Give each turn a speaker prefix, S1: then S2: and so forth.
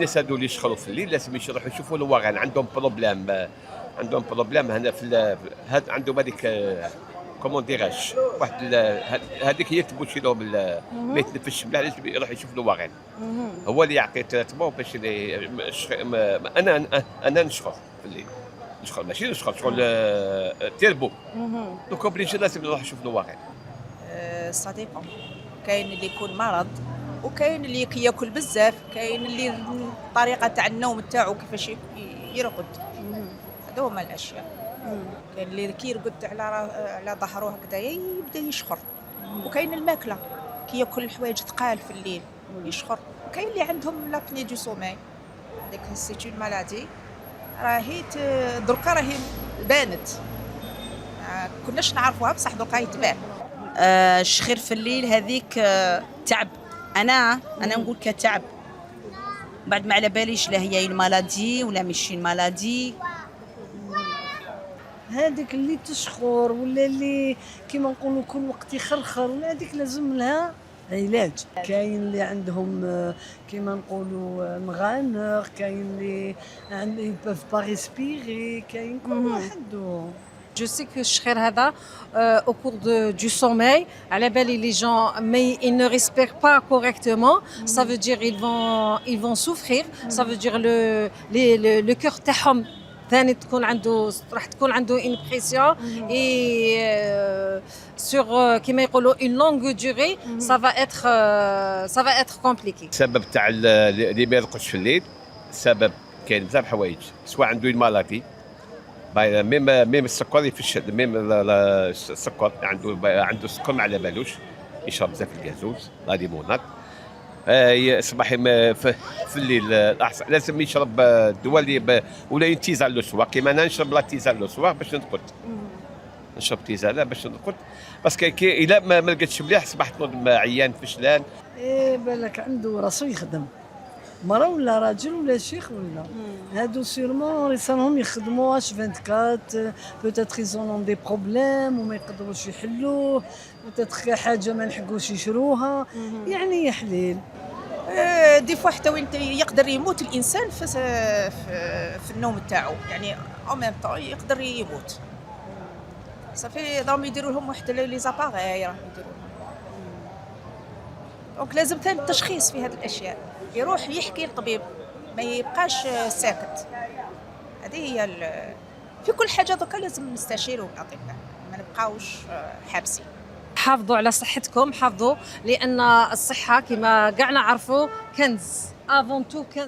S1: الناس هادو اللي يشخروا في الليل لازم يروحوا يشوفوا الوغن، عندهم بروبليم هنا عندهم هذيك كومون ديغاش واحد هذيك هي تبوشي لهم ما
S2: اهم،
S1: يتنفسش مليح لازم يروح يشوف الوغن،
S2: اهم.
S1: هو اللي يعطي تريتمون باش انا نشخر في الليل، نشخر ماشي نشخر شغل تيربو،
S2: اهم.
S1: دونك اوبليجي لازم نروح نشوف الوغن.
S3: سا ديبون. كاين اللي يكون مرض وكاين اللي كياكل بزاف، كاين اللي الطريقه تاع النوم تاعو كيفاش يرقد. هادو هما الاشياء. كاين اللي كي يرقد على ظهره هكذايا يبدا يشخر، وكاين الماكله كياكل الحوايج ثقال في الليل يشخر، وكاين اللي عندهم لابني دو سومي. هذيك سيت اون مالادي راهي دركا راهي بانت، كناش نعرفوها بصح دركا هي تبان. الشخير في الليل هذيك تعب. انا نقول كتعب، بعد ما على باليش لا هي المالادي ولا ماشي المالادي.
S2: هذيك اللي تشخر ولا اللي كيما نقولوا كل وقت يخرخر، هذيك لازم لها علاج. كاين اللي عندهم كيما نقولوا مغانغ، كاين اللي يبوف با ريسبيري، كاين كل واحد
S4: Je sais que الشخير هذا au cours du sommeil, على بالي les gens mais ils ne respirent pas correctement, ça veut dire ils vont souffrir, ça veut dire le cœur تاعهم ثاني راح تكون عنده une pression et sur كيما يقولوا une longue durée ça va être compliqué.
S1: السبب تاع اللي ما يرقدش في الليل، السبب كاين بزاف حوايج، سواء عنده مالادي ميم السكر يفشل، ميم السكر عنده السكر ما على بالوش، يشرب بزاف الكازوز لا ليمونات، يصبح في الليل الأحسن لازم يشرب الدواء اللي ولا تيزان لو سوار، كيما انا نشرب لا تيزان لو سوار باش نرقد، نشرب تيزانه باش نرقد، باسكو الا ما لقيتش مليح صبحت نوض عيان فشلان.
S2: إيه بالك عنده راسو يخدم، مرا ولا راجل ولا شيخ ولا هادو سيرمون ريسانهم يخدموا اش 24 بوتيتر يزون دي بروبليم وما يقدروش يحلوه، بوتيتر حاجه ما نحقوش يشروها، يعني يا حليل.
S3: دي فوا حتى وين يقدر يموت الانسان في النوم تاعو، يعني او ميم طون يقدر يموت. صافي راهم يديروا لهم واحد لي زاباغاي راهم يديروا لهم. دونك لازم ثاني التشخيص في هذه الاشياء، يروح يحكي للطبيب، ما يبقاش ساكت. هذه هي في كل حاجه دوكا لازم نستشيروا الاطباء، ما نبقاوش حابسين.
S4: حافظوا على صحتكم، حافظوا لان الصحه كما كاع نعرفوا كنز افون تو كنز.